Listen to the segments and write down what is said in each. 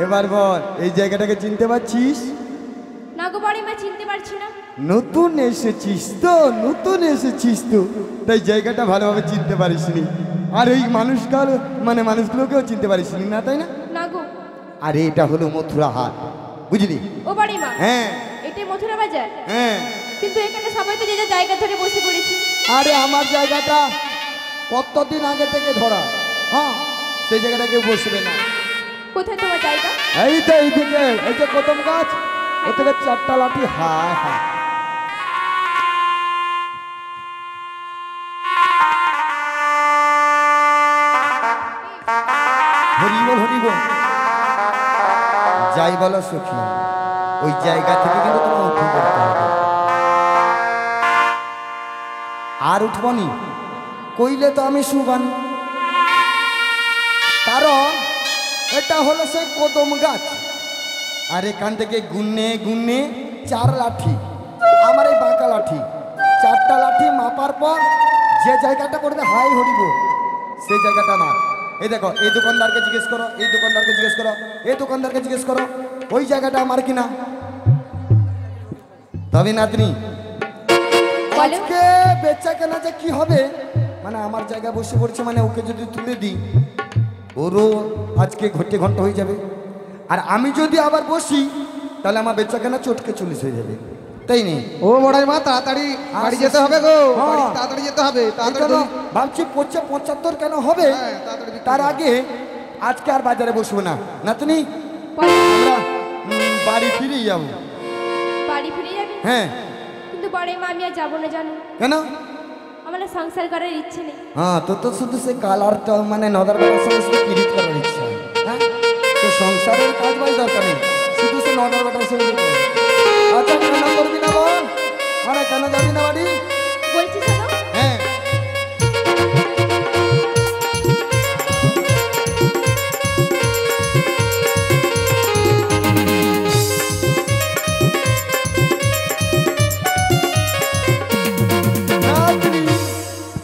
এবার বল এই জায়গাটাকে চিনতে পারছিস? না গো বড়িমা, চিনতে পারছি না। নতুন এসেছিস তো, নতুন এসেছিস তো, তাই জায়গাটা ভালোভাবে চিনতে পারিসনি। আর ওই মানুষগুলোকেও চিনতে পারিসনি না, তাই না? না গো। আরে এটা হলো মথুরা হাট, বুঝলি? ও বড়িমা, হ্যাঁ এটাই মথুরা বাজার। হ্যাঁ। কিন্তু এখানে সবাই তো যে যার জায়গা ধরে বসে পড়েছে। আরে আমার জায়গাটা কতদিন আগে থেকে ধরা, হ্যাঁ, সেই জায়গাটা কেউ বসবে না। কোথায় তোমার জায়গা? এই তো এইদিকে, এই যে কদম গাছ, ও থেকে 4টা লাঠি। হায় হায়, হরি বল হরি বল। যাই বলো সখী, ওই জায়গা থেকে কিন্তু তোমার উঠে পড়তে হবে। আর উঠবনি কইলে তো আমি শুবানি, কারণ এটা হলো সেই কদম গাছ। আর এখান থেকে গুনে গুনে 4 লাঠি, আমার এই বাঁকা লাঠি, 4টা লাঠি মাপার পর যে জায়গাটা পড়বে হাই হরিব, সেই জায়গাটা আমার। এই দেখো, এই দোকানদারকে জিজ্ঞেস করো, এই দোকানদারকে জিজ্ঞেস করো, এই দোকানদারকে জিজ্ঞেস করো, ওই জায়গাটা আমার কিনা। তবে নাতনি, আজকে বেচা কেনা যে কি হবে, মানে আমার জায়গা বসে পড়ছে, মানে ওকে যদি তুলে দিই ওরও আজকে ঘটে ঘন্টা হয়ে যাবে। আর আমি যদি আবার বসি তাহলে আমার বেচা কেনা চটকে 40 হয়ে যাবে, তাই নেই? ও বড়াইমা, তাড়াতাড়ি বাড়ি যেতে হবে গো, তাড়াতাড়ি যেতে হবে। তাড়াতাড়ি ভাবছি 75 কেন হবে, তার আগে আজকে আর বাজারে বসবো না নাতনি, আমরা বাড়ি ফিরে যাবো। বাড়ি ফিরে যাবি? হ্যাঁ। কিন্তু বড়িমা, আমি আর যাবো না, জানো কেন? আমার না সংসার করার ইচ্ছে নেই। হ্যাঁ, তো তো শুধু সে কালারটা মানে নদার বেলার সঙ্গে শুধু কিরিট করার ইচ্ছা। হ্যাঁ, তো সংসারের কাজ বাজ দরকার নেই, শুধু সে নদার বেলার সঙ্গে। আচ্ছা, কেন করবি না বল, মানে কেন যাবি না বাড়ি? বলছি শোনো। হ্যাঁ।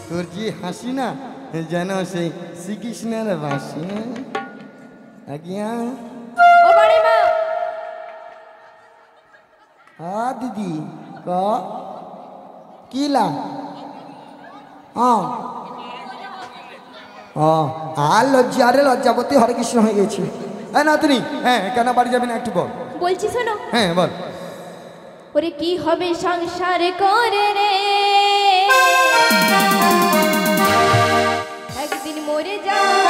তোর যে হাসি না, যেন সেই শ্রীকৃষ্ণের বাসি। আজ্ঞা। ও বড়িমা। দিদি ক কিলা আর লজ্জা, আরে লজ্জাপতি হরে কৃষ্ণ হয়ে গেছি। হ্যাঁ নাতনি, হ্যাঁ কেন বাড়ি যাবি না একটু বল। বলছি শোনো। হ্যাঁ বল। ওরে কি হবে সংসার করে রে, একদিন মরে যাবে।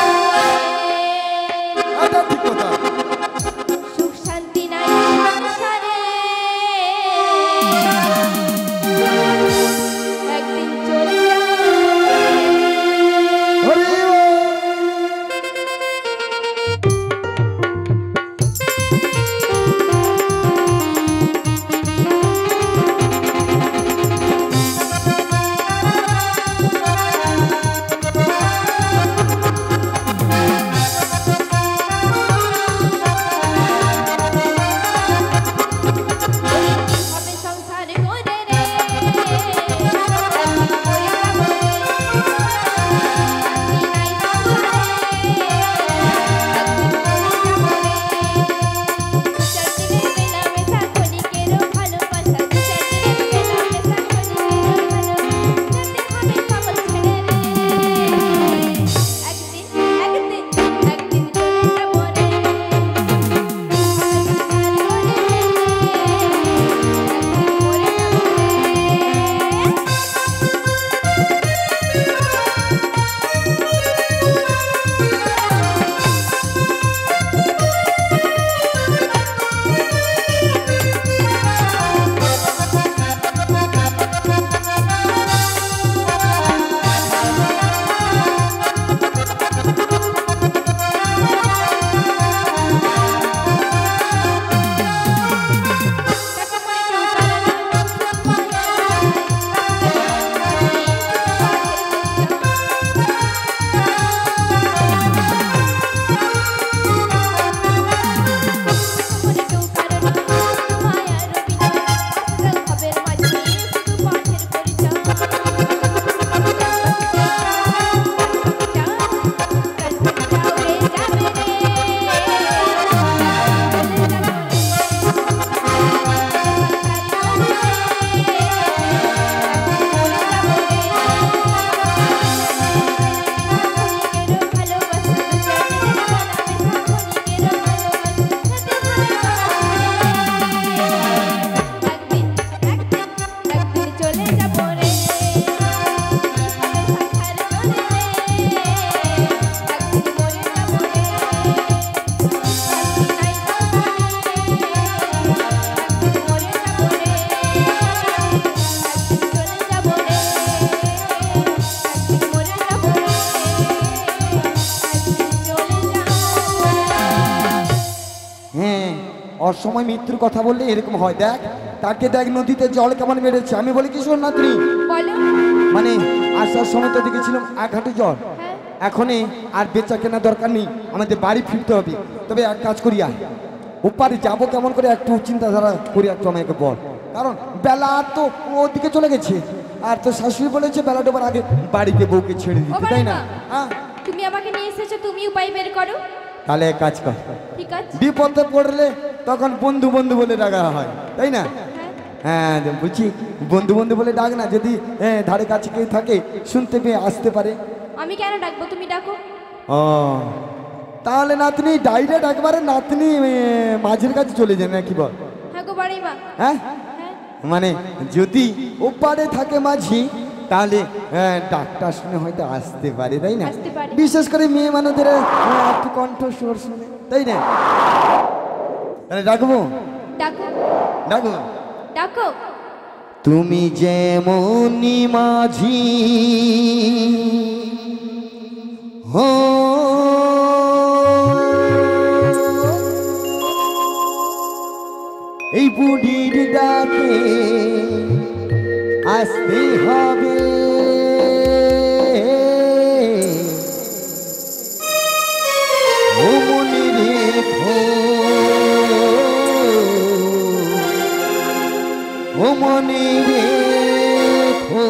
ঠিক কথা। সুখ শান্তি নাই সংসারে, একদিন চলে যাবে। অসময় মৃত্যুর কথা বললে এরকম হয়। দেখ তাকে দেখ নদীতে জল কেমন বেড়েছে। আমি বলি কি শোন না তুই, বলো। মানে আসার সময় তো দেখেছিলাম এক হাঁটু জল, হ্যাঁ, এখনই আর বেচা কেনা দরকার নেই, আমাদের বাড়ি ফিরতে হবে। তবে এক কাজ করি, আয় ওপারে যাবো কেমন করে একটু চিন্তাধারা করি, একটু আমাকে বল। কারণ বেলা তো ওদিকে চলে গেছে, আর তো শাশুড়ি বলেছে বেলা ডোবার আগে বাড়িতে বউকে ছেড়ে ও দিতে, তাই না? বাড়িমা, হ্যাঁ, তুমি আমাকে নিয়ে এসেছো, তুমি উপায় বের করো। তাহলে এক কাজ কর, ঠিক আছে। বিপদে পড়লে তখন বন্ধু বন্ধু বলে ডাকা হয়, তাই না? হ্যাঁ, হ্যাঁ বলছি বন্ধু বন্ধু বলে ডাক না, যদি ধারে কাছে কেউ থাকে শুনতে পেয়ে আসতে পারে। আমি কেন ডাকবো, তুমি ডাকো। ও তাহলে নাতনি ডাইরেক্ট একবারে নাতনি মাঝের কাছে চলে যান নাকি বল? হ্যাঁ গো বাড়িমা। হ্যাঁ, হ্যাঁ, মানে যদি ওপারে থাকে মাঝি তাহলে ডাকটা শুনে হয়তো আসতে পারে, তাই না? আসতে পারে। বিশেষ করে মেয়ে মানুষদের একটু কণ্ঠ সুর শুনে, তাই না? তাহলে ডাকবো, ডাকো, ডাকবো। ডাকো। তুমি যেমনি মাঝি হো, এই বুড়ির ডাকে আসতে হবে, ও মনে রেখো, ও মনে রেখো।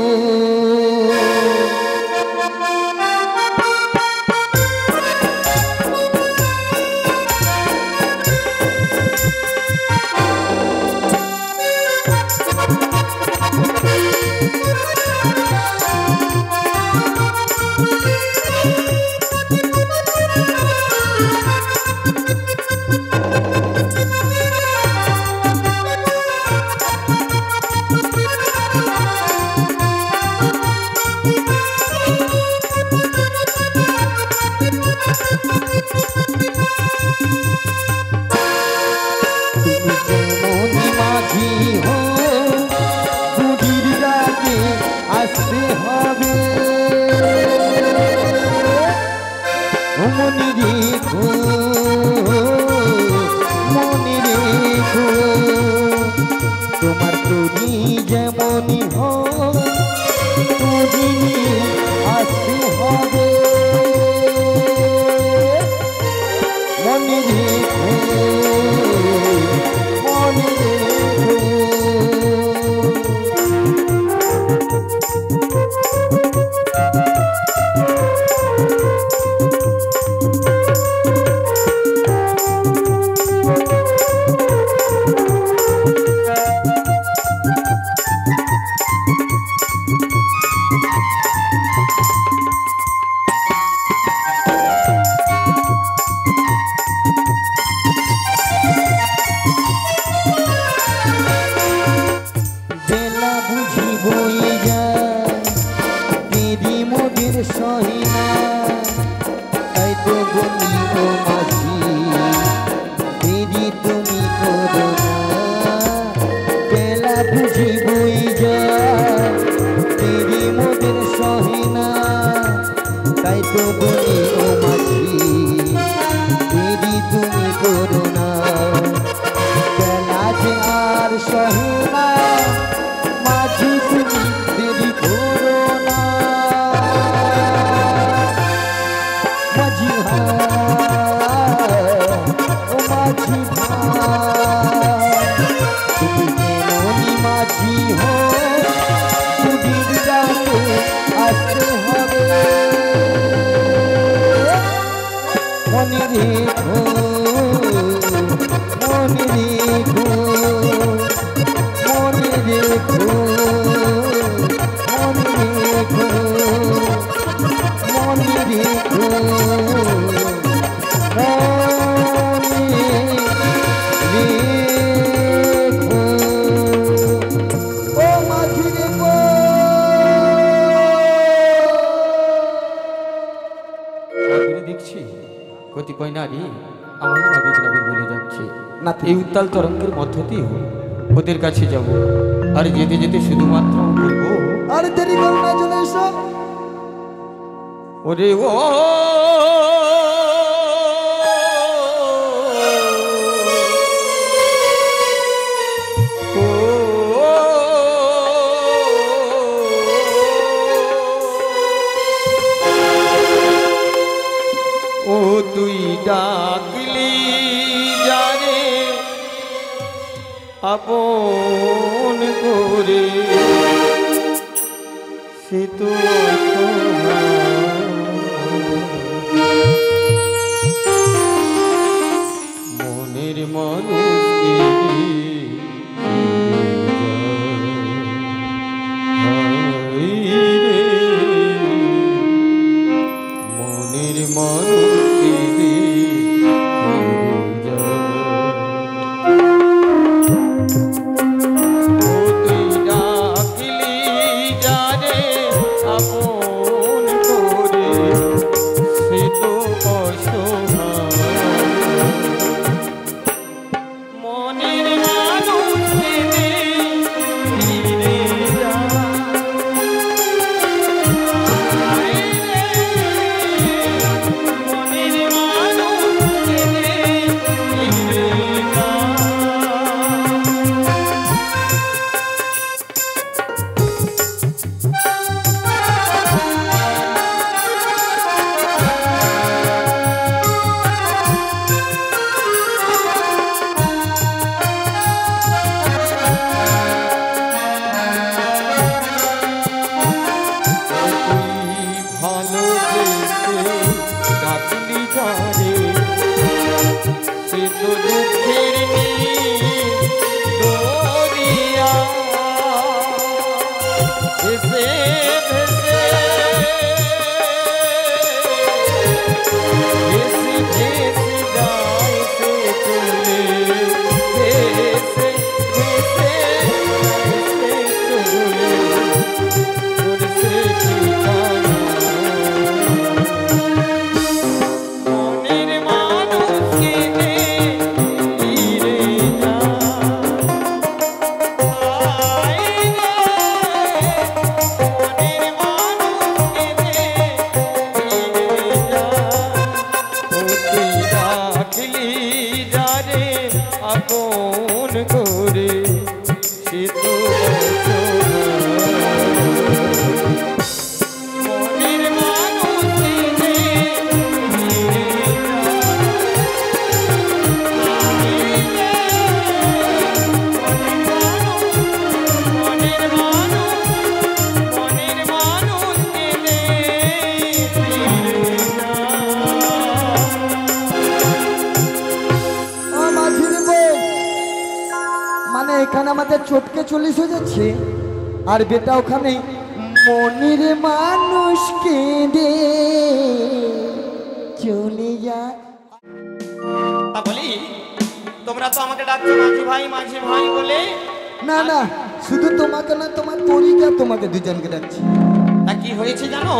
তোমার তুমি যেমনই হো, তুমি আসতে হবে, মনে রেখো, মনে রেখো। বেলা বুঝি বয়ে যায় দেরি মোদের সহিনা, তাই তো বলি ও মাঝি দেরি তুমি করো না। বেলা বুঝি বয়ে যায় দেরি মোদের সহিনা, তাই তো বলি ও মাঝি দেরি তুমি করো না। বেলা যে আর সহে না, মাঝি তুমি দেরি করো না। মাঝি ভাই, ও মাঝি ভাই, তুমি যেমনই মাঝি হো, বুড়ির ডাকে আসতে হবে, মনে রেখো, মনে রেখো, মনে রেখো, মনে রেখো, মনে রেখো, মনে রেখো। ও মাঝি রেখো। দেখছি কতিপয় নারী আমার নাবিক নাবিক বলে যাচ্ছে, না এই উত্তাল তরঙ্গের মধ্য দিয়ে ওদের কাছে যাব, আর যেতে যেতে শুধুমাত্র বলবো, আর দেরি করো না, চলে এসো। ওরে ও তুই ডাকলি যারে আপন করে সে তো মনের মানুষকে মনের মানুষকে তুই ডাকলি যারে আপন করে সে তো অসহায় মনের মানুষকে ফিরে যা মনের মানুষকে ফিরে যা ভালোবেসে ডাকলি যারে সে তো দুঃখের দরিয়া ভেসে ভেসে ভেসে ভেসে যায় সে চলে ভেসে ভেসে ভেসে চলে উড়ছে ঠিকানা মনের মানুষকে ফিরে যা মনের মানুষকে ফিরে যা তুই ডাকলি যারে আপন করে সে তো মনের মানুষকে ফিরে যা মনের মানুষকে ফিরে যা মাঝির বউ মানে এখানে আমাদের চটকে 40 হয়ে যাচ্ছে আর বেটা ওখানে মনের মানুষকে দে চলে যায়। তা বলি তোমরা তো আমাকে ডাকছো মাঝি ভাই বলে না না শুধু তোমাকে না তোমার পরিবার তোমাকে দুজনকে ডাকছি। তা কি হয়েছে জানো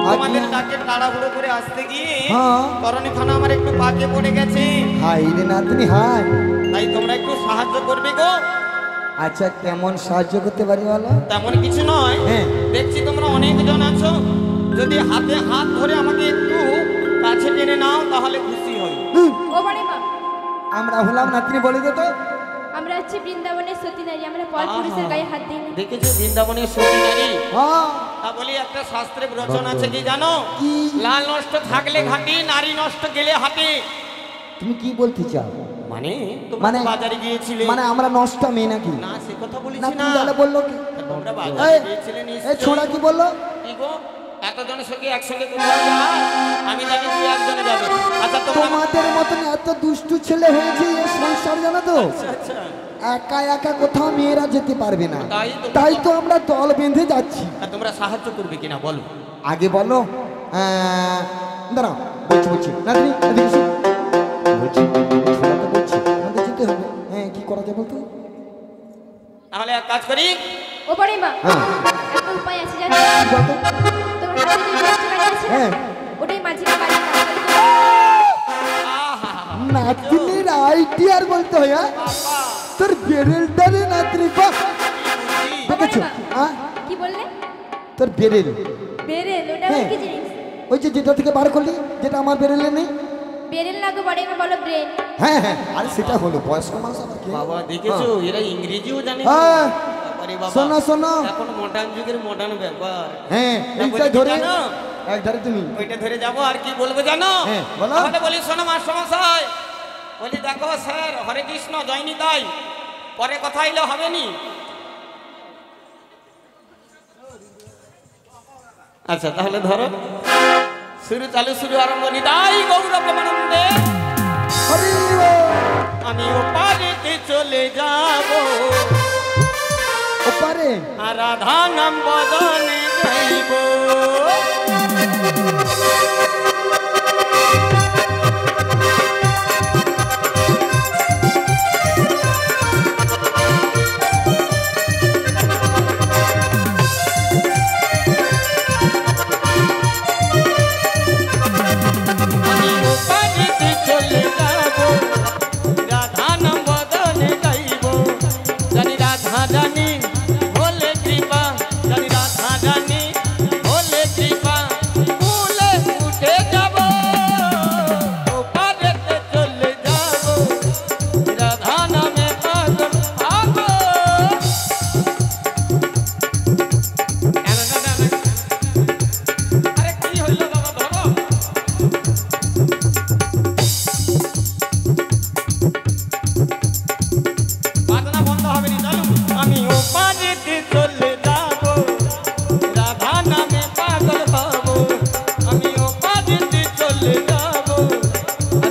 তোমাদের ডাকে তাড়াহুড়ো করে আসতে গিয়ে হ্যাঁ। করণী খানা আমার একটু পাকে পড়ে গেছে হাই রে নাতনি হাই। তাই তোমরা একটু সাহায্য করবে গো। আচ্ছা কেমন সাহায্য করতে পারি বলো? তেমন কিছু নয় হ্যাঁ। দেখছি তোমরা অনেকজন আছো যদি হাতে হাত ধরে আমাকে একটু কাছে টেনে নাও তাহলে খুশি হই। ও বাড়ি মা, আমরা হলাম নাতনি বলে দে তো। আমরা হচ্ছে বৃন্দাবনের সতী নারী, আমরা পরপুরুষের গায়ে হাত দিই না। দেখেছো বৃন্দাবনের সতী নারী? হ্যাঁ তা বলি একটা শাস্ত্রে বচন আছে কি জানো? কি? লাল নষ্ট থাকলে ঘাটি নারী নষ্ট গেলে হাতে। তুমি কি বলতে চাও? মানে তোমরা মানে তো বাজারে গিয়েছিলে মানে আমরা নষ্ট মেয়ে নাকি? না সে কথা না বলেছি তুমি না তাহলে বললো কি? তোমরা এই বাজারে গিয়েছিলে এই নিশ্চয়ই। ছোড়া কি বললো? কি গো এতজনের সঙ্গে একসঙ্গে কোথাও যায়? আমি জানি তুই একজনে যাবে। আচ্ছা তোমরা তোমাদের মতন এত দুষ্টু ছেলে হয়েছে এই সংসার জানো তো? আচ্ছা আচ্ছা একা একা কোথাও মেয়েরা যেতে পারবে না, তাই তো। তাই তো আমরা দল বেঁধে যাচ্ছি। তা তোমরা সাহায্য করবে কিনা বলো? আগে বলো দাঁড়াও বলছি নাতনি এদিকে এসো। বলছি ছোড়া তো বলছি আমাদের যেতে হবে। হ্যাঁ কি করা যায় বলতো? তাহলে এক কাজ করি ও বাড়ি মা, হ্যাঁ একটা উপায় আছে জানো? বলতো? তোমার হাতে যে মিষ্টি বাড়ি আছে না, হ্যাঁ ওটাই মাঝিকে বাড়ি নাতনির আইডিয়ার বলতে হয়। হ্যাঁ তোর বেরেলটারে নাতনি পা দেখেছো? হ্যাঁ কি বললে? তোর বেরেল বেরেল, ওটা হ্যাঁ। কি জিনিস? ওই যে যেটা থেকে বার করলি যেটা আমার বেরেলে নেই। বেরেল না গো বাড়ি মা, বলো ব্রেন। হ্যাঁ হ্যাঁ আরে সেটা হলো বয়স্ক মানুষ আবার কি? বাবা দেখেছো এরা ইংরেজিও জানে। হ্যাঁ ওরে বাবা, শোনো শোনো এখন মডার্ন যুগের মডার্ন ব্যাপার। হ্যাঁ তা বলি এইটা কি ধরে জানো? এক ধারে তুমি ওইটা ধরে যাবো আর কি বলবো জানো? হ্যাঁ, বলো। তাহলে বলি শোনো মাস্টারমশাই, বলি দেখো স্যার হরে কৃষ্ণ জয় নিতাই, পরে কথা হইলে হবে নি। আচ্ছা তাহলে ধরো, শুরু চালু শুরু আরম্ভ। নিতাই গৌর প্রেমানন্দে হরি বল। আমি ওপারেতে চলে যাব, ওপারে আর রাধা নাম বদনে গাইব। আমি ওপারেতে চলে যাব, রাধা নাম বদনে গাইব। জানি রাধা রানী বলে কৃপা, জানি রাধা রানী বলে কৃপা, ফুলে উঠে যাব, ওপারেতে চলে যাব, রাধা নামে পাগল হব। আরে কি হইল বাবা, ধরো। বাজনা বন্ধ হবে নি, চলো। আমি ওপারেতে চলে যাব, রাধা নামে পাগল হব। আমি ওপারেতে চলে যাব,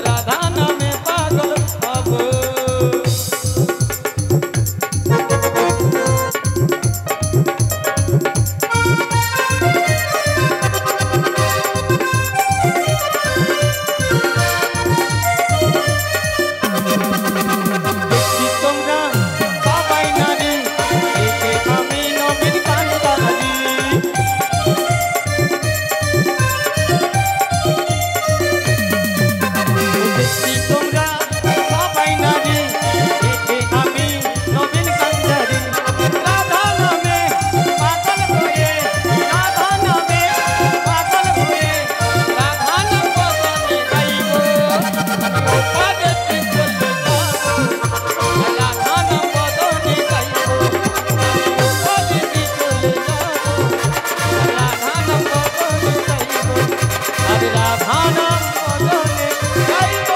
রাধা নামে পাগল হব। দেখছি তোমরা সবাই নারী, এতে আমি নবীন কান্দারি। দেখছি তোমরা সবাই নারী, এতে আমি নবীন কান্দারি। রাধা নামে পাগল হয়ে, রাধা নামে পাগল হয়ে, রাধা নাম বদনে গাইব। ওপারেতে চলে যাব, রাধা নাম বদনে গাইব। ওপারেতে চলে যাব, রাধা নাম বদনে গাইব। আরে রাধা নাম বদনে গাইব।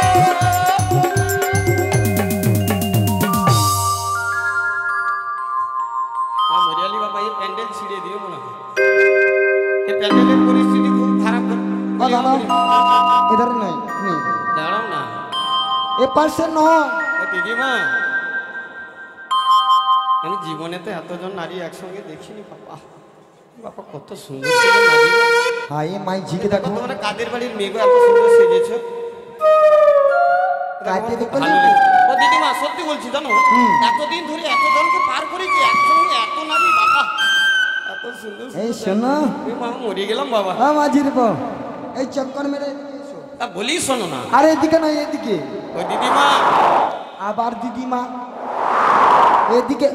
মরিয়ালি বাবা এই প্যান্ডেল ছিঁড়ে দিও মনে হয়। এই প্যান্ডেলের পরিস্থিতি খুব খারাপ। ও দাঁড়াও এধারে নয় তুমি দাঁড়াও না এ পাশে নয়। ও দিদিমা, আমি জীবনেতে এতজন নারী একসঙ্গে দেখিনি বাবা। বাবা কত সুন্দর ছিল নারী। হ্যাঁ এ মাই ঝিকে দেখো তোমরা কাদের বাড়ির মেয়ে গো, এত সুন্দর সেজেছো। কাকে দেখো ভালো লেগেছে। ও দিদিমা সত্যি বলছি জানো, এতদিন ধরে এতজনকে পার করেছি একসঙ্গে এত নারী বাবা, এত সুন্দর এই সুন্দর শোনো নারী। মা মরে গেলাম বাবা। হ্যাঁ মাঝির বউ এই চক্কর মেরে এদিকে এসো। তা বলি শোনো না, আরে এদিকে নয় এদিকে। ও দিদিমা আবার দিদিমা এদিকে।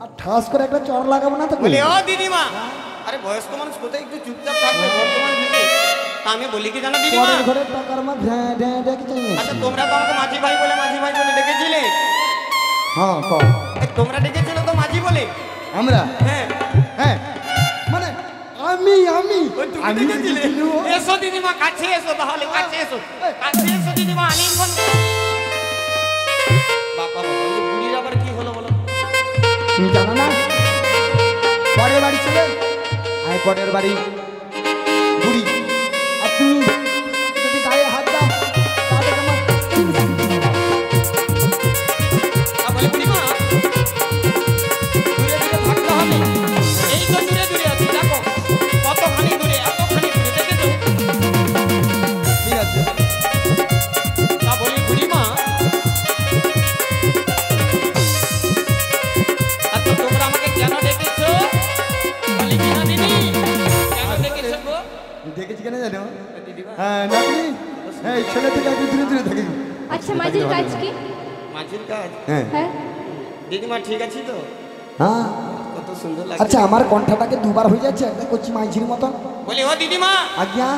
আর ঠাস করে একটা চর লাগাবো না তো বলি ও দিদিমা, আরে বয়স্ক মানুষ কোথায় একটু চুপচাপ থাকবে বর্তমান যুগে। তা আমি বলি কি জানো দিদিমা, পরের ঘরে টাকার মা ঢ্যাঁ ঢ্যাঁ ডেকে চাইছে। আচ্ছা তোমরা তো আমাকে মাঝি ভাই বলে ডেকেছিলে। হ্যাঁ কও তোমরা ডেকেছিলে তো মাঝি বলে। আমরা হ্যাঁ হ্যাঁ মানে আমি ওই তুমি আমি ডেকেছিলে। ডেকেছিলি ও। এসো দিদিমা কাছে এসো, তাহলে কাছে এসো, কাছে এসো দিদিমা। আলিঙ্গন বাবা বাবা, ওই বুড়ির আবার কি হলো বলো? তুমি জানো না পরের বাড়ি ছেলে আয় পরের বাড়ি বুড়ি। আর তুমি যদি গায়ে হাত দাও তাহলে আমার বলে বুড়িমা দূরে দূরে থাকতে হবে। এই তো দূরে দূরে আছি, দেখো কতখানি দূরে, এতখানি দূরে, দেখেছো? ঠিক আছে। তা বলি বুড়িমা, আচ্ছা তোমরা আমাকে কেন ডেকেছো? বলি কি না দিদি, কেন ডেকেছো গো? দেখেছি কেন জানো? দিদিমা হ্যাঁ নাকি এই ছেলে থেকে একটু দূরে দূরে থাকি। আচ্ছা মাঝির কাজ কি? মাঝির কাজ। হ্যাঁ হ্যাঁ দিদিমা ঠিক আছি তো? হ্যাঁ কত সুন্দর লাগছে। আচ্ছা আমার কণ্ঠাটাকে দুবার হয়ে যাচ্ছে, একটা করছি মাঝির মতন। বলি ও দিদিমা, আজ্ঞা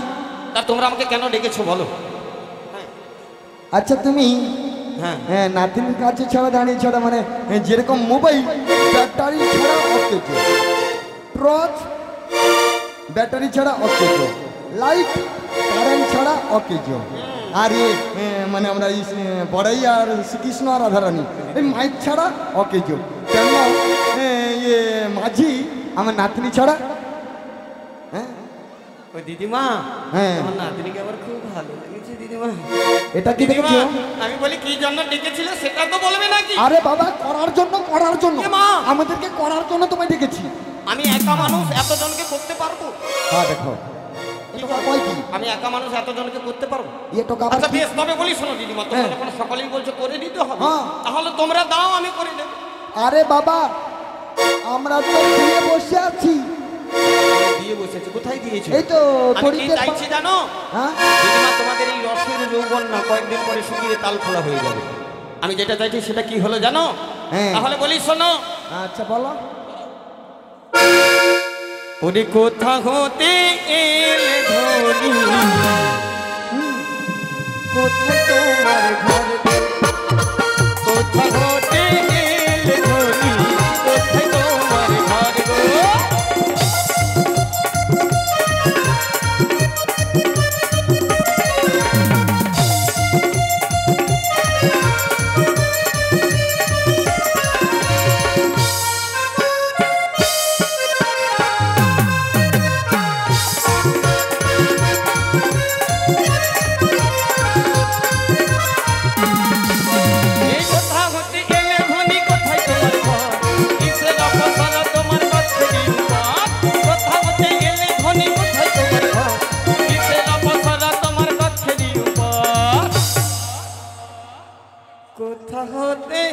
তা তোমরা আমাকে কেন ডেকেছো বলো? আচ্ছা তুমি হ্যাঁ। হ্যাঁ নাতনির কাছে ছাড়া দাঁড়িয়ে ছাড়া মানে যেরকম মোবাইল ব্যাটারি ছাড়া অকেজ, টর্চ ব্যাটারি ছাড়া অকেজ, লাইট কারেন্ট ছাড়া অকেজ, আর মানে আমরা এই বড়াই আর শ্রীকৃষ্ণ আর রাধারানী এই মাইক ছাড়া অকেজ। কেন ইয়ে মাঝি আমার নাতনি ছাড়া। হ্যাঁ ওই দিদিমা, হ্যাঁ। আমার নাতনিকে আমার খুব ভালো লেগেছে দিদিমা। এটা কি দিদিমা, দেখেছো? আমি বলি কি জন্য ডেকেছিলে সেটা তো বলবে নাকি? আরে বাবা করার জন্য এ মা! আমাদেরকে করার জন্য তোমায় ডেকেছি। আমি একা মানুষ এতজনকে করতে পারবো? হ্যাঁ দেখো এটা কয় কি আমি একা মানুষ এতজনকে করতে পারবো? এটা কাবার আচ্ছা কি? বেশ, তবে বলি শোনো দিদিমা, তোমরা হ্যাঁ। যখন সকলেই বলছো করে দিতে হবে, হ্যাঁ। তাহলে তোমরা দাও, আমি করে দেবো। আরে বাবা আমরা তো দিয়ে বসে আছি, দিয়ে বসেছি, কোথায় দিয়েছো? এই তো আমি কি তরিতে চাইছি জানো হ্যাঁ দিদিমা, তোমাদের এই রসের যৌবন না কয়েকদিন পরে শুকিয়ে তাল খোলা হয়ে যাবে। আমি যেটা চাইছি সেটা কি হলো জানো? হ্যাঁ। তাহলে বলি শোনো। আচ্ছা বলো। ওরে কোথা হতে এলে ধনি, কোথায় তোমার ঘর গো? কোথা হতে এলে ধনি, কোথায় তোমার ঘর গো? এই কোথা হতে এলে ধনি, কোথায় তোমার ঘর? কিসের অপসরা তোমার কাছেরই উপর? কোথা হতে এলে ধনি, কোথায় তোমার ঘর? কিসের অপসরা তোমার কাছেরই উপর? কোথা হতে,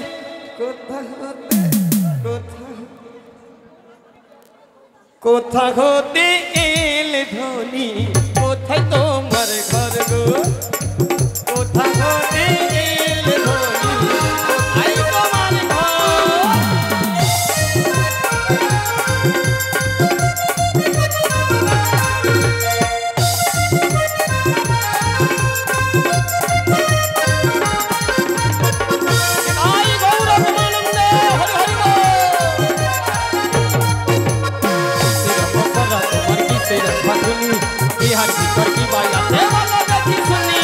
কোথা হতে, কোথা হতে এলে ধনি, কোথায় তোমার ঘর গো? কোথা হতে এলে ধনি, কোথায় তোমার ঘর? আই গৌরব আনন্দে হরি হরি বল। তোমার কিসের ফাগুনি, ইহার ভিতর কি বাজাতে ভালো দেখি শুনি।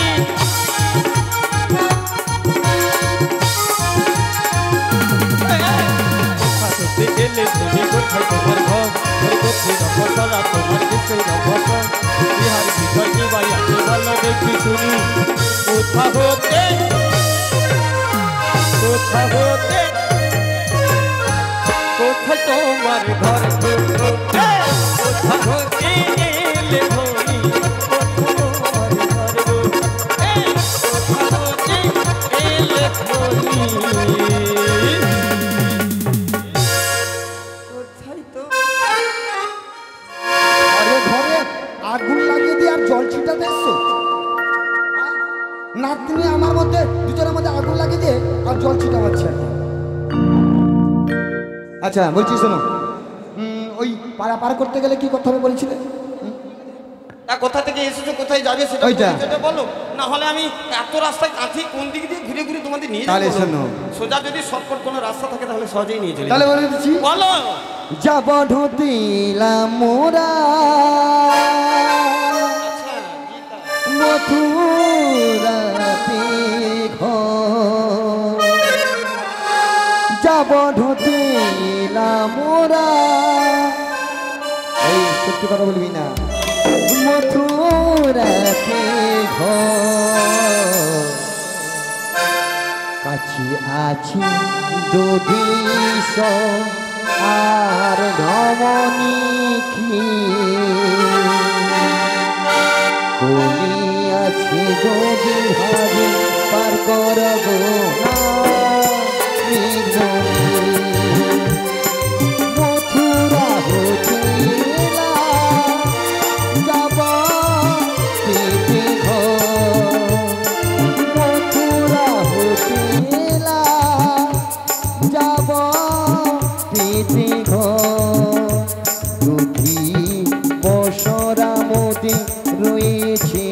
এলে তুমি কোথায় তোমার ঘর? কোথায় রকসরা তোমার কিসের রকসর, ইহার ভিতর কি বাজাতে ভালো দেখি শুনি। কোথা হতে, কোথা হতে, কোথায় তোমার ঘর গো? কোথা হতে এলে ধনি, কোথায় তোমার ঘর গো? কোথা হতে এলে ধনি, কোথায় তো আরে ঘরে আগুন লাগিয়ে দিয়ে আর জল ছিটাতে এসছো? নাতনি আমার মধ্যে দুজনের মধ্যে আগুন লাগিয়ে দিয়ে আর জল ছিটাচ্ছে। আচ্ছা বলছি শোনো, ওই পাড়া পার করতে গেলে কি করতে হবে বলছিলে? কোথা থেকে এসেছো, কোথায় যাবে সেটা ওইটা। সেটা বলো, না হলে আমি এত রাস্তায় কাঁথি কোন দিক দিয়ে ঘুরে ঘুরে তোমাদের নিয়ে তাহলে যাবো। শোনো। সোজা যদি শর্টকাট কোনো রাস্তা থাকে তাহলে সহজেই নিয়ে চলে তাহলে যাবো। বলে দিচ্ছি, বলো। যাব ঢুতিলাম মোরা আচ্ছা, গীতা। মথুরাতে ঘর, যাব ঢুতিলাম মোরা, এই সত্যি কথা বলবি না, মথুরাতে ঘর, কাছে আছি যদি আর ধমনী কলি আছে যদি হারি পার করব না মথুরা হতে যাব পেতে ঘর, মথুরা হতে যাব পেতে ঘর, দুঃখী বসরা মোদে রয়েছে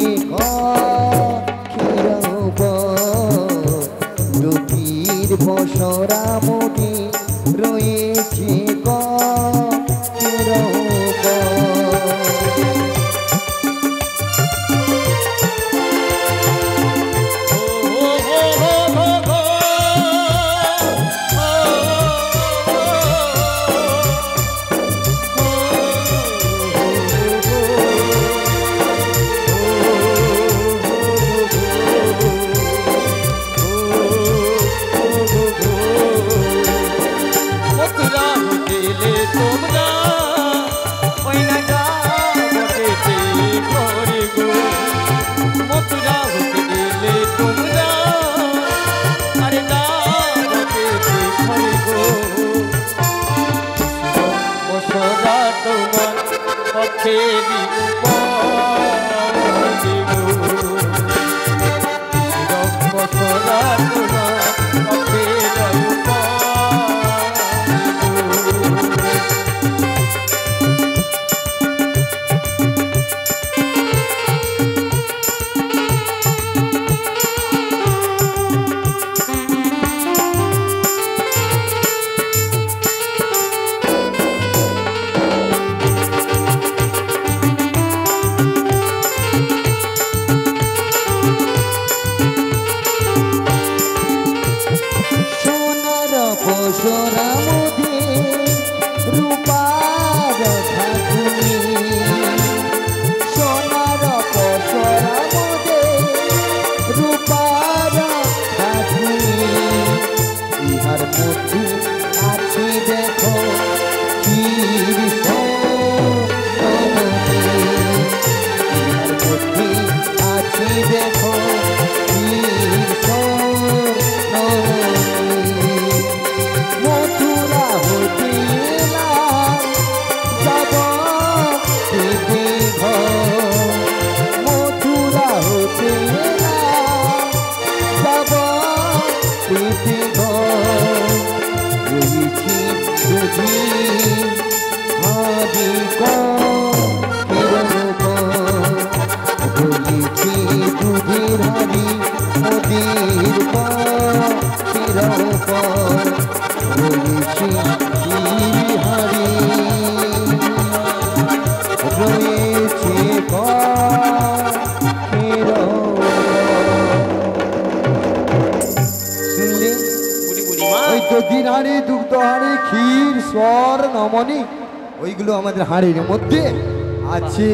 পশরা মুদি রয়েছে গের হাঁড়ি দুগ্ধ হাঁড়ি ক্ষীর সর নমনি ওইগুলো আমাদের হাঁড়ির মধ্যে আছে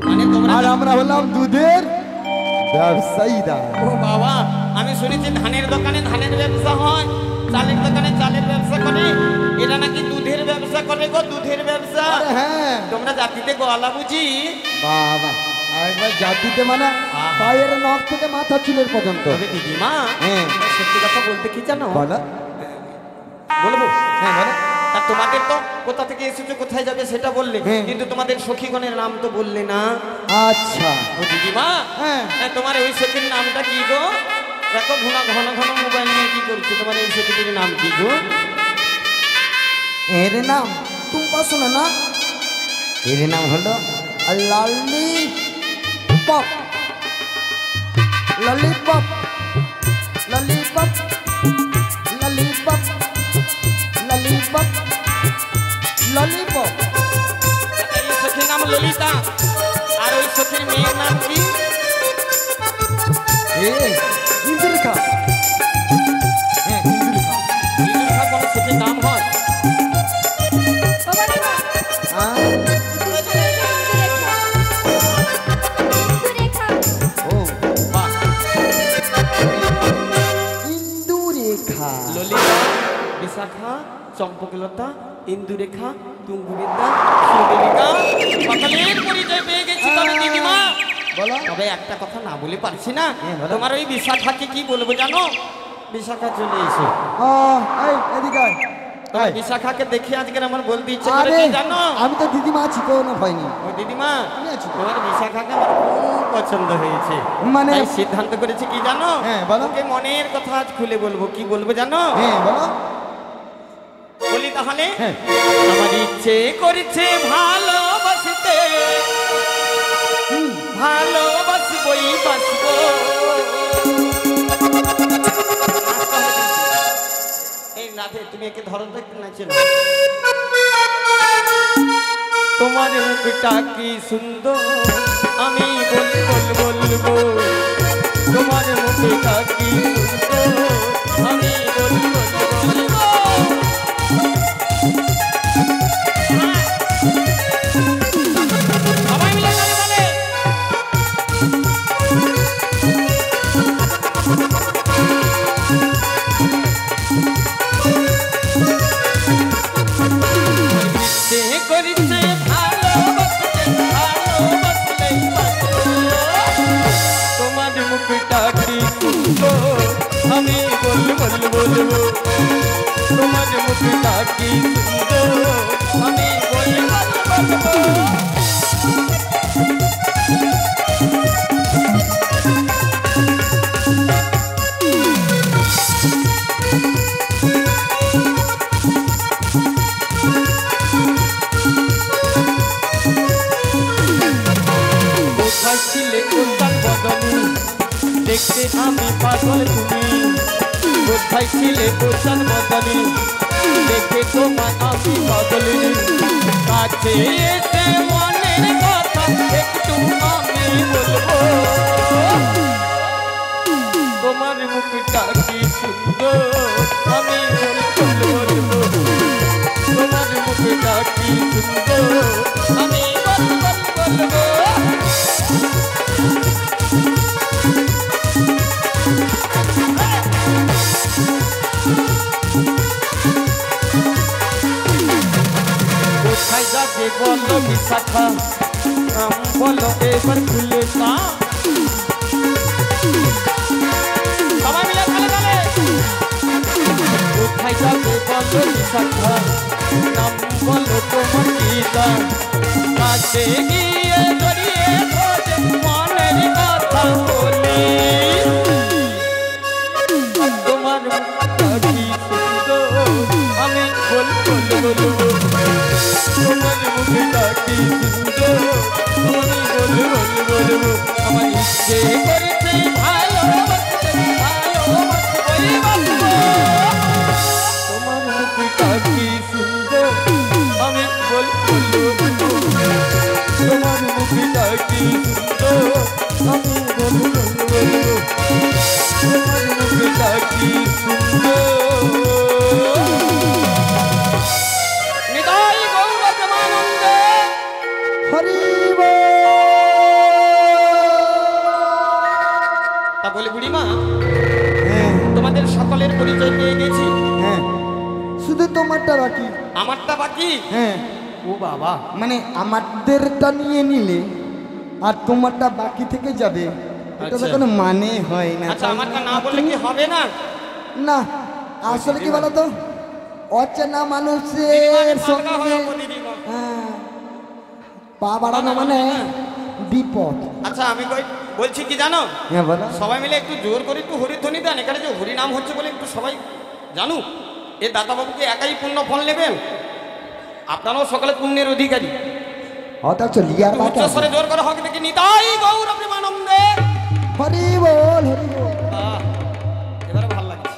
মানে তোমরা আর আমরা হলাম দুধের ব্যবসায়ীরা। ও বাবা, আমি শুনেছি ধানের দোকানে ধানের ব্যবসা হয়, চালের দোকানে চালের ব্যবসা করে, এরা নাকি দুধের ব্যবসা করে গো, দুধের ব্যবসা। আরে হ্যাঁ, তোমরা জাতিতে গোয়ালা বুঝি? বাবা একবার জাতিতে মানে পায়ের নখ থেকে মাথা চুলের পর্যন্ত। তবে দিদিমা, হ্যাঁ সত্যি কথা বলতে কি জানো? বলো। বলবো? হ্যাঁ বলো। তা তোমাদের তো কোথা থেকে এসেছো, কোথায় যাবে সেটা বললে, হ্যাঁ। কিন্তু তোমাদের সখীগণের নাম তো বললে না। আচ্ছা ও দিদিমা, হ্যাঁ তোমার ওই সখীর নামটা কি গো? দেখো ঘন ঘন ঘন মোবাইল নিয়ে কি করছো, তোমার এই সখীটির নাম কি গো? এর নাম টুম্পা, শোনো না, এর নাম হলো lollipop. Lollipop lollipop lollipop lollipop lollipop. এই সখীর নাম ললিতা, আর ওই সখীর মেয়ের নাম কি? ইন্দুরেখা। হ্যাঁ ইন্দুরেখা। ইন্দুরেখা কোনো সখীর নাম হয়? ও বাহ, ইন্দুরেখা। ললিতা, বিশাখা, চম্পকলতা, ইন্দুরেখা, তুঙ্গুবিদ্যা, সুদেবিকা, সকলের পরিচয় পেয়ে গেছি। তবে দিদিমা, বলো। তবে একটা কথা না বলে পারছি না, হ্যাঁ, বলো। তোমার ওই বিশাখাকে কি বলবো জানো? বিশাখা চলে এসো। এই এদিকে আয়। তবে বিশাখাকে দেখে আজকের আমার বলতে ইচ্ছে করে আরে কি জানো? আমি তো দিদিমা আছি, কোনো হয়নি। ও দিদিমা, আমি আছি তো। তোমার বিশাখাকে আমার খুব পছন্দ হয়েছে, মানে- তাই সিদ্ধান্ত করেছি কি জানো? হ্যাঁ, বলো। ওকে মনের কথা আজ খুলে বলবো। কি বলবো জানো? হ্যাঁ বলো। বলি তাহলে, হ্যাঁ। আমার ইচ্ছে করেছে ভালোবাসতে, ভালোবাসবই বাসবো। রাধে তুমি একে ধরো তো একটু নাচে না। তোমার মুখটা কি সুন্দর আমি বলবো তোমার মুখটা কি সুন্দর আমি বলবো। সবাই মিলে তালে তালে। করিতে তোমার মুখটা কি সুন্দর আমি বলবো তোমার মুখটা কি সুন্দর আমি বলবো। ছিলে কোথায় বদনি দেখতে আমি পাগল তুমি কোথায় ছিলে কোথায় বদনি দেখে তোমার আমি পাগল কাছে এসে মনের কথা একটু আমি বলবো তোমার মুখটা কি সুন্দর আমি বলবো তোমার মুখটা কি সুন্দর আমি বলবো। কোথায় যাবে বলো বিশাখা বলো এবার খুলে না সবাই মিলে তালে তালে। কোথায় যাবে বলো বিশাখা নাম বলো তোমার গীতা কাছে গিয়ে জড়িয়ে ধরে মনের কথা বলি তোমার মুখটা কি সুন্দর আমি বলবো তোমার মুখটা কি সুন্দর আমি বলবো আমার ইচ্ছে করছে ভালোবাসতে তোমার মুখটা কি সুন্দর আমি বলবো তোমার মুখটা কি সুন্দর আমি বলবো তোমার মুখটা কি সুন্দর। নিতাই গৌর প্রেমানন্দে হরি তা বলে বুড়িমা হ্যাঁ তোমাদের সকলের পরিচয় পেয়ে গেছি। হ্যাঁ শুধু তোমারটা বাকি। আমারটা বাকি? হ্যাঁ ও বাবা, মানে আমাদেরটা নিয়ে নিলে আর তোমারটা বাকি থেকে যাবে এটা তো আচ্ছা। কোনো মানে হয় না। আচ্ছা আমারটা না বললে কি হবে না? না আসলে কি বলো তো অচেনা মানুষের সঙ্গে হ্যাঁ, পা বাড়ানো মানে বিপদ। আচ্ছা আমি বলছি কি জানো, হ্যাঁ বলো। সবাই মিলে একটু জোর করে একটু হরিধ্বনি দেন, এখানে যে হরি নাম হচ্ছে বলে একটু সবাই জানুক। এ দাতাবাবুকে একাই পূর্ণ ফল নেবেন, আপনারাও সকালে পুণ্যের অধিকারী। অথচ লিয়ার বাটা উচ্চস্বরে জোর করে হোক দেখি নিতাই গৌর প্রেমানন্দে হরি বল হরি বল। এবারে ভালো লাগছে,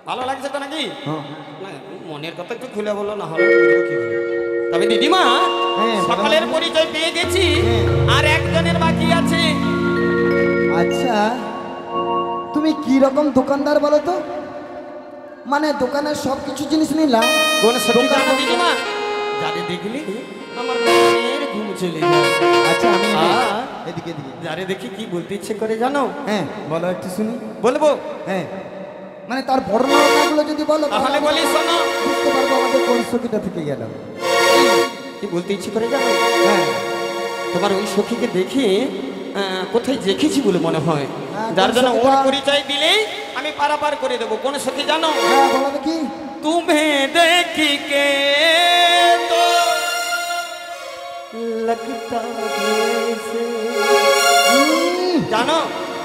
ভালো লাগছে তো নাকি? হ্যাঁ। না, মনের কথা একটু খুলে বলো, না হলে বুঝবো কি করে। তবে দিদিমা হ্যাঁ, সকালের পরিচয় পেয়ে গেছি, হ্যাঁ। আর একজনের বাকি আছে। আচ্ছা তুমি কি রকম দোকানদার বলো তো? মানে দোকানের সব কিছু জিনিস নিলাম। কোন সত্যি জানো দিদিমা, যারে দেখলি আমার মনের ঘুম চলে যায়। আচ্ছা আমি আর এদিকে এদিকে যারে দেখি কি বলতে ইচ্ছে করে জানো? হ্যাঁ বলো একটু শুনি। বলবো? হ্যাঁ মানে তার বর্ণনাগুলো যদি বলো তাহলে বলি শোনো, বুঝতে পারবো আমাদের কোন সখীটা থেকে গেল। কি বলতে ইচ্ছে করে জানো? হ্যাঁ তোমার ওই সখীকে দেখে কোথায় দেখেছি বলে মনে হয়, হ্যাঁ, যার কোন জন্য ওর সখীটা? পরিচয় দিলেই আমি পারাপার করে দেবো। কোন সখী জানো? হ্যাঁ বলো দেখি। तुम्हें देखी के तो लगता जैसे, জানো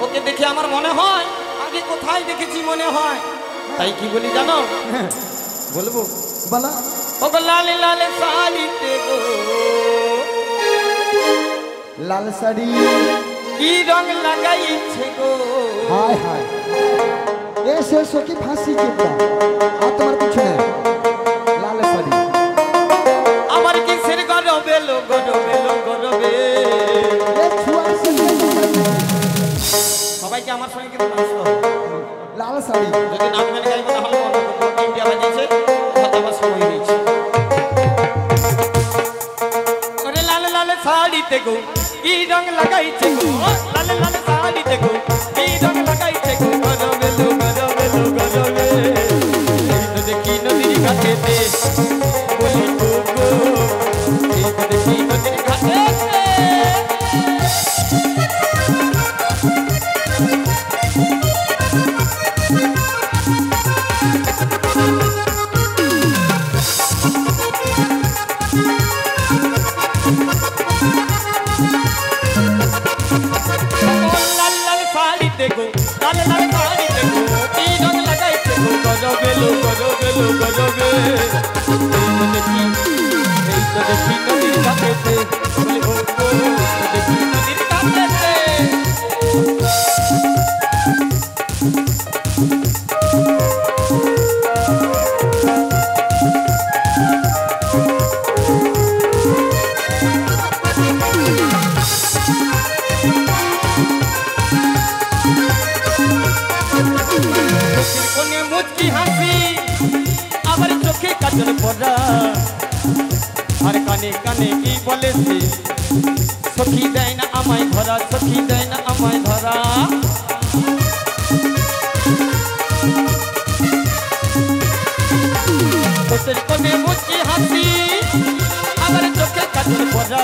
ওকে দেখে আমার মনে হয় আগে কোথায় দেখেছি মনে হয়। তাই কি বলি জানো? হ্যাঁ বলবো? বলো। ও গো লালে লালে শাড়িতে গো, লাল শাড়ি কি রং লাগাইছে গো, হায় হায় এ সে সখী ফাঁসি চেপটা আর তোমার পিছনে লাল শাড়ি আমার কিসের গরবে লো গরবে লো গরবে এ ছুয়া সবাইকে আমার সঙ্গে কিন্তু নাচতে হবে। লাল শাড়ি যদি নাচবে না গাইবো তাহলে বন্ধ করবো। তিনটা বাজিয়েছে হয়তো আমার সময় হয়েছে। ওরে লাল লাল শাড়িতে গো কি রং লাগাইছে গো লাল লাল শাড়িতে গো কি রং লাগাইছে গো গরবে লো গরবে লো গরবে এই তো দেখি নদীর ঘাটেতে বলি গো গো এই তো দেখি নদীর ঘাটেতে লাল লাল শাড়ি দেখো লাল লাল শাড়ি দেখো কি রং লাগাইছে গো গজবে লো গজবে লো গজবে এই তো দেখি নদীর ঘাটেতে বলে ও গো এই তো দেখি নদীর ঘাটেতে চোখের কোণে মুচকি হাসি আবার চোখে কাজল পড়া আর কানে কানে কি বলে সে সখী দেয় না আমায় ধরা সখী দেয় না আমায় ধরা চোখের কোণে মুচকি হাসি আবার চোখে কাজল পড়া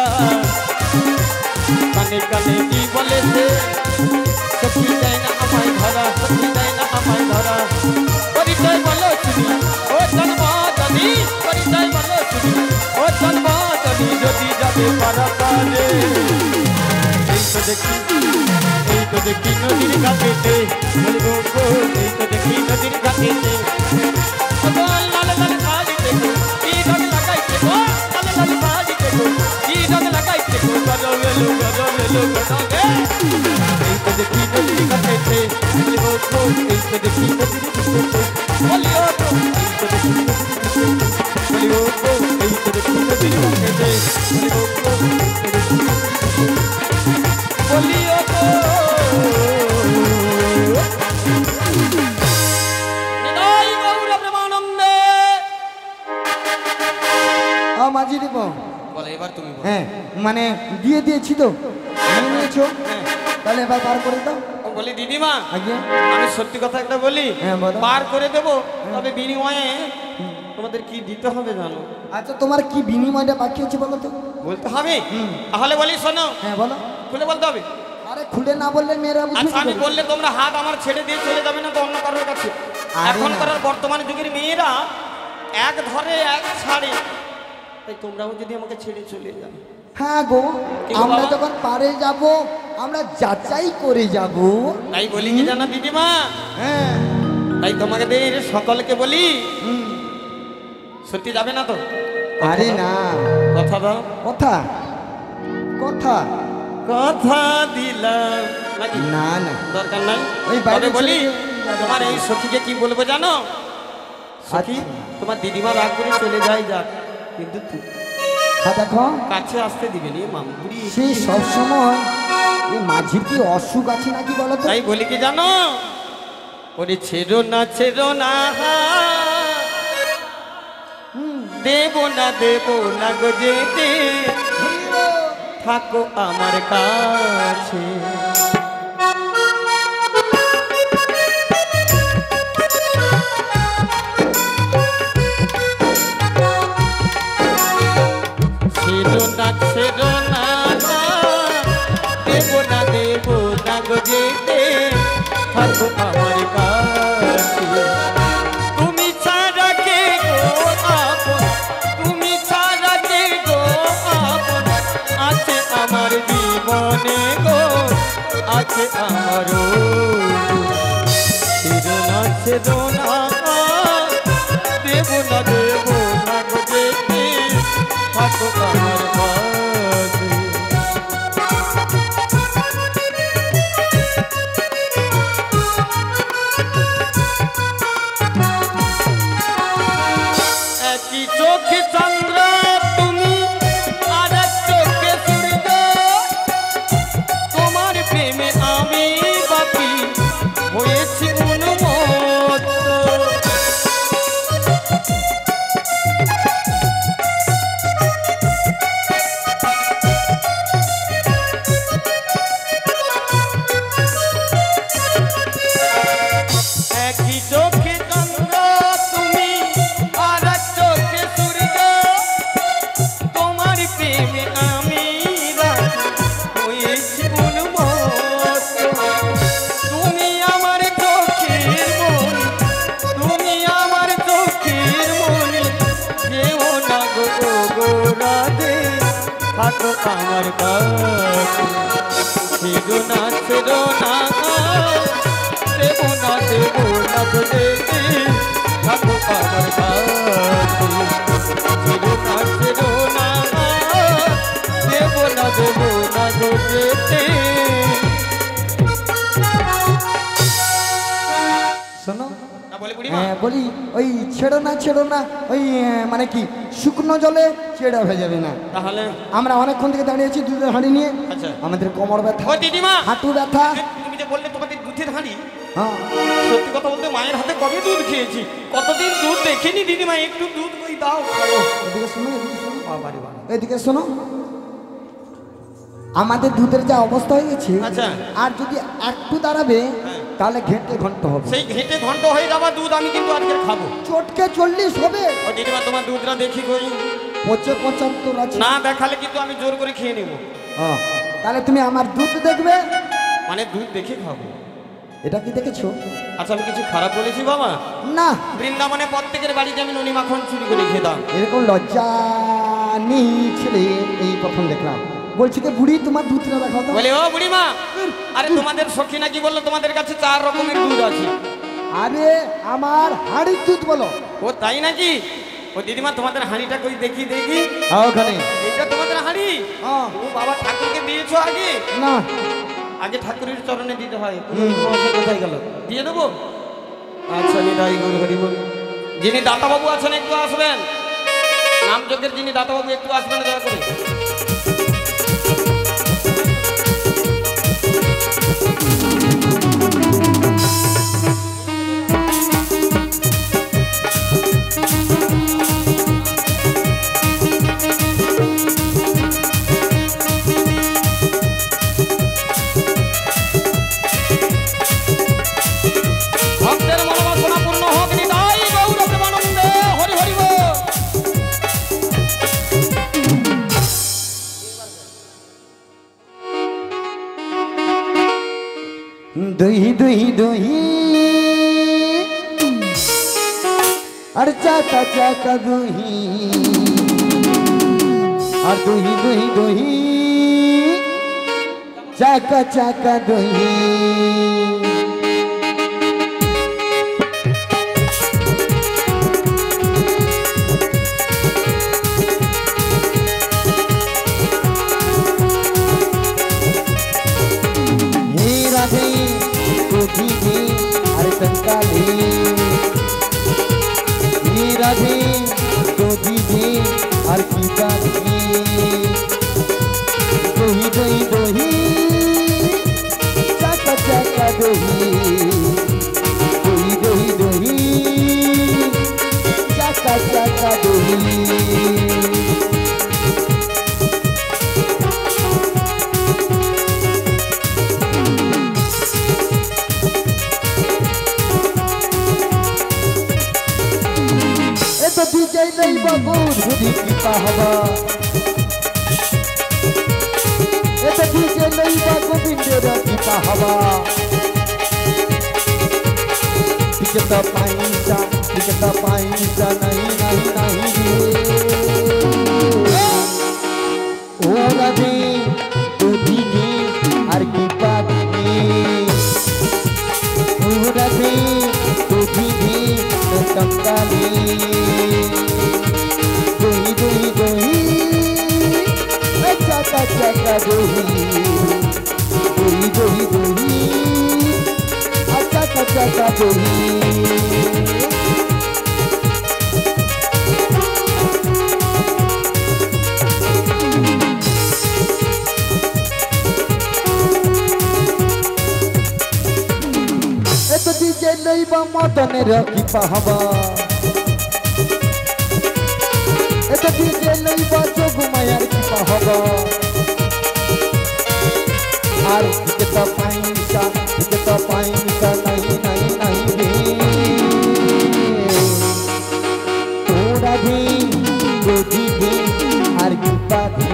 কানে কানে কি বলে সে সখী দেয় না আমায় ধরা সখী দেয় না আমায় ধরা পরিচয় বলো তুমি ও জন্মদানি পরিচয় বলো তুমি ও জন্মদানি যদি যাবে পারাপারে এই তো দেখি নদীর ঘাটেতে বলবো গো এই তো দেখি নদীর ঘাটেতে লাল লাল শাড়ি দেখো কি রং লাগাইছে গো লাল লাল শাড়ি দেখো কি রং লাগাইছে গো গজবে লো গজবে লো গজবে এই তো দেখি নদীর ঘাটেতে বলবো গো এই তো দেখি নদীর ঘাটেতে বলিও গো এই তো দেখি নদীর ঘাটেতে বলিও গো এই তো দেখি নদীর ঘাটেতে বলিও গো বলিও গো নিতাই গৌর প্রেমানন্দে মাঝি দেব বলে এবার তুমি বলো। হ্যাঁ মানে দিয়ে দিয়েছি তো নিয়ে নিয়েছো হ্যাঁ। তাহলে এবার পার করে দাও বলি দিদিমা আগে আমি সত্যি কথা একটা বলি হ্যাঁ, বলো। পার করে দেবো তবে বিনিময়ে তোমাদের কি দিতে হবে জানো আচ্ছা তোমার কি বিনিময়টা বাকি আছে বলো তো বলতে হবে তাহলে বলি শোনো হ্যাঁ বলো খুলে বলতে হবে আরে খুলে না বললে মেয়েরা বুঝবে আচ্ছা কি আমি করে? বললে তোমরা হাত আমার ছেড়ে দিয়ে চলে যাবে না তো অন্য কারোর কাছে আরে এখন না। করার বর্তমান যুগের মেয়েরা এক ধরে এক ছাড়ে তাই তোমরাও যদি আমাকে ছেড়ে চলে যাও হ্যাঁ গো কি গো আমরা বাবা? যখন পারে যাব আমরা যাচাই করে যাব তাই বলি কি জানা দিদিমা হ্যাঁ তাই তোমাদের সকলকে বলি সত্যি যাবে না তো আরে না কথা দাও কথা কথা কথা দিলাম নাকি না না দরকার নাই ওই বাইরে তবে বলি চলে যাবে। তোমার এই সখীকে কি বলবো জানো সখী আচ্ছা। তোমার দিদিমা রাগ করে চলে যায় যাক কিন্তু হ্যাঁ দেখো কাছে আসতে দিবে নি মামুড়ি সেই সবসময় এই মাঝির কি অসুখ আছে নাকি বলো তো তাই বলি কি জানো ওরে ছেড়ো না দেব না গো যেতে থাকো আমার কাছে ছেড়ো না দেব না গো যেতে থাকো আমার কাছে তুমি ছাড়া কে গো আপন তুমি ছাড়া কে গো আপন আছে আমার জীবনে গো আছে আমারও ছেড়ো না দেব না গো যেতে থাকো আমার কাছে প্রেমে আমি হয়েছি উন্মত্ত। তুমি আমার চোখের মনি, তুমি আমার চোখের মনি, কেউ না গো গো রাধে থাকো আমার কাছে। ছেড়ো না ছেড়ো না, দেবো না দেবো না গো যেতে থাকো আমার কাছে। ছেড়ো না ছেড়ো না, দেবো না দেবো না গো যেতে। শোনো না বলে বুড়িমা, হ্যাঁ বলি ওই ছেড়ো না ওই মানে কি শুকনো জলে ছেড়া হয়ে যাবে না। তাহলে আমরা অনেকক্ষণ থেকে দাঁড়িয়েছি দুধের হাঁড়ি নিয়ে, আচ্ছা। আমাদের কোমর ব্যথা, ও দিদিমা, হাঁটু ব্যথা। তুমি যে বললে তোমাদের দুধের হাঁড়ি, হ্যাঁ সত্যি কথা বলতে মায়ের হাতে কবে দুধ খেয়েছি, কতদিন দুধ দেখিনি দিদিমা, একটু দুধ ওই দাও খাবো। এদিকে শোনো, এদিকে শোনো, বাবারে বাবা। এদিকে শোনো, আমাদের দুধের যা অবস্থা হয়ে গেছে, আচ্ছা। আর যদি একটু দাঁড়াবে হ্যাঁ। তাহলে ঘেঁটে ঘন্ট হবে। সেই ঘেটে ঘন্ট হয়ে যাওয়া দুধ আমি কিন্তু আজকে খাবো। চটকে 40 হবে। ও দিদিমা তোমার দুধটা দেখি কই। 75 আছে। না দেখালে কিন্তু আমি জোর করে খেয়ে নেবো। হ্যাঁ, তাহলে তুমি আমার দুধ দেখবে। মানে দুধ দেখে খাবো। এটা কি দেখেছো? আচ্ছা আমি কিছু খারাপ বলেছি বাবা? না, বৃন্দাবনে প্রত্যেকের বাড়িতে আমি ননি মাখন চুরি করে খেতাম। এরকম লজ্জা নেই ছেলে, এই প্রথম দেখলাম। বলছি কি বুড়ি তোমার দুধটা দেখাও তো। বলে ও বুড়িমা, আরে তোমাদের সখী নাকি বললো তোমাদের কাছে 4 রকমের দুধ আছে। আরে আমার হাঁড়ির দুধ বলো। ও তাই নাকি? ও দিদিমা তোমাদের হাঁড়িটা কই দেখি দেখি। ওখানে। এটা তোমাদের হাঁড়ি? হ্যাঁ। ও বাবা, ঠাকুরকে দিয়েছো আগে? না, আগে ঠাকুরের চরণে দিতে হয়। কোথায় গেল? দিয়ে দেবো। আচ্ছা নিতাই গৌর হরি বল। যিনি দাতাবাবু আছেন একটু আসবেন, নামযজ্ঞের যিনি দাতাবাবু একটু আসবেন দয়া করে। ভক্তের মনোবাসনা পূর্ণ হোক, নিতাই গৌর প্রেমানন্দে হরি হরি বল। দহি দহি দহি আর চাকা চাকা দহি, আর দহি দহি দহি চাকা চাকা দহি। हे राधे गोदी में अरे कंकाली, हे राधे गोदी में हर की काली। दोही दोही दोही चाका चाका दोही, दोही दोही दोही चाका चाका दोही। तो डीजे नहीं बाबू धुनी की पाहवा, ये तो डीजे नहीं बाबू बिंदेरा की पाहवा। टिकटा पैसा नहीं नहीं नहीं ओ राधे तो दीदी हर की बात में, ओ राधे तो दीदी तो कंकाली। दोही दोही दोही चाका चाका दोही, दोही दोही दोही चाका चाका दोही। এ তো দিকে লইবা মদনের কি পাহবা, এটা দিকে লইবা যোগ মায়ার কি পাহবা। আর দিকে তো পাইসা নাই নাই নাই রে। তোরা দি গোদি দি আর কি পাখি,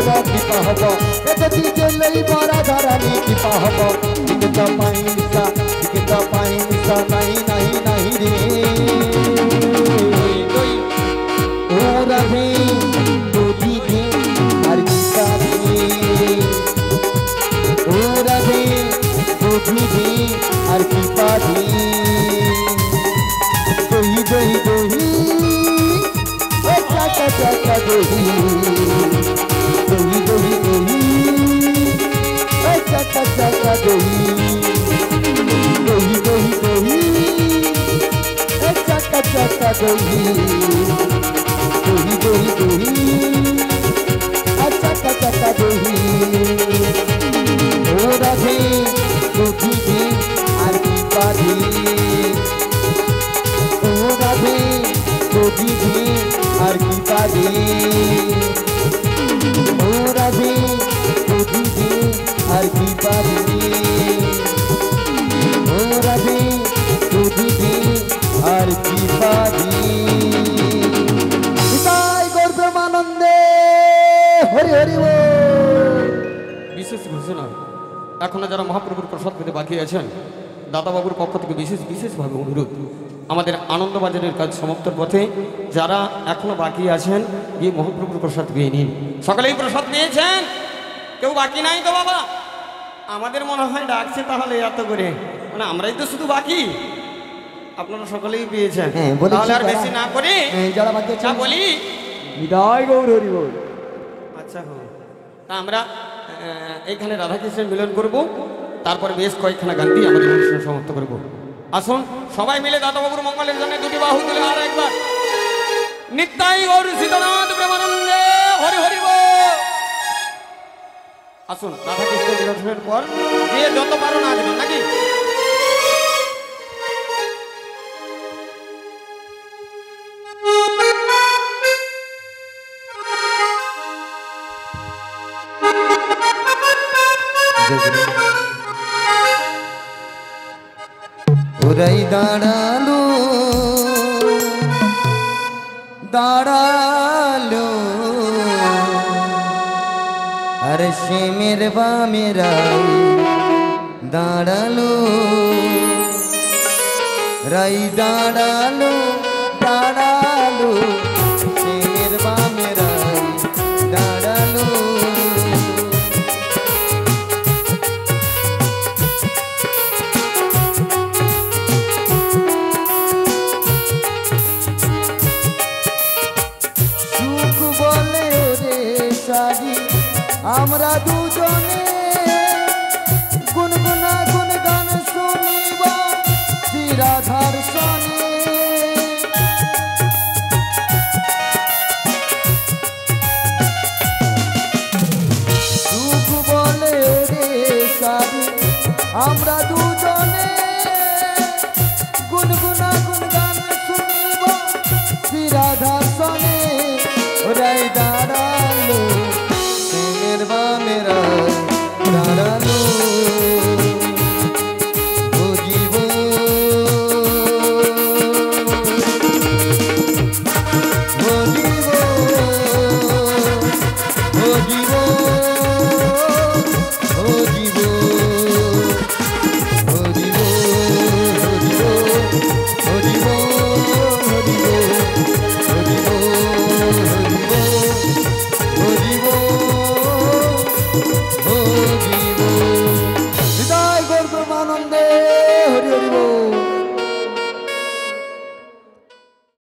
তোরা কৃপা হব এ যদি জেলেই বড় ধরানি কৃপা হব দিকে তো পাইসা নাই নাই নাই রে ও রাধে যদি দে আর কৃপা দে ও রাধে যদি দে আর কৃপা দে দহি দহি দহি ও চাকা চাকা দহি দহি দহি দহি ও চাকা চাকা দহি দহি দহি দহি ও চাকা চাকা দহি দহি দহি দহি ও চাকা চাকা দহি ও রাধে দহি দে আর কৃপা দে ও রাধে দহি দে আর কৃপা দে ও রাধে দহি দে আর কৃপা দে ও রাধে দহি দে আর কৃপা দে নিতাই গৌর প্রেমানন্দে হরি হরি বল। বিশেষ ঘোষণা, এখনো যারা মহাপ্রভুর প্রসাদ পেতে বাকি আছেন দাদাবাবুর পক্ষ থেকে বিশেষভাবে অনুরোধ, আমাদের আনন্দবাজারের কাজ সমাপ্তর পথে যারা এখনো বাকি আছেন গিয়ে মহাপ্রভুর প্রসাদ পেয়ে নিন। সকলেই প্রসাদ পেয়েছেন? কেউ বাকি নাই তো বাবা? আমাদের মনে হয় ডাকছে তাহলে এত করে, মানে আমরাই তো শুধু বাকি, আপনারা সকলেই পেয়েছেন। হ্যাঁ, বলেছি তাহলে আর যারা- বেশি না করে যারা বাকি যা আছেন বলি নিতাই গৌর হরি বল। আচ্ছা হ্যাঁ, তা আমরা এইখানে রাধাকৃষ্ণের মিলন করব, তারপরে বেশ কয়েকখানা গান দিয়ে আমাদের অনুষ্ঠান সমাপ্ত করব। আসুন সবাই মিলে দাদাবাবুর মঙ্গলের জন্য দুটি বাহু তুলে আর একবার নিত্যাই গৌর সীতানাথ প্রেমানন্দে হরি হরি বল। আসুন রাধাকৃষ্ণের মিলনের পর যে যত পারো নাচবেন নাকি। ওরাই দাঁড়ালো দাঁড়ালো আর শ্যামের বামেরাই দাঁড়ালো রাই দাঁড়ালো দাঁড়ালো শ্যামের বামেরাই দাঁড়ালো আমরা দুজনে গুনগুনা গুন গান শুনিব শ্রী রাধার সনে সুখ বলে রে সারি আমরা দুজনে গুনগুনা গুন গান শুনিব শ্রী রাধার সনে ওরাই দাঁড়ালো মেরা দাঁড়ালো ও জীব ও জীব ও জীব ও জীব ও জীব ও জীব হৃদয় গর্ব আনন্দে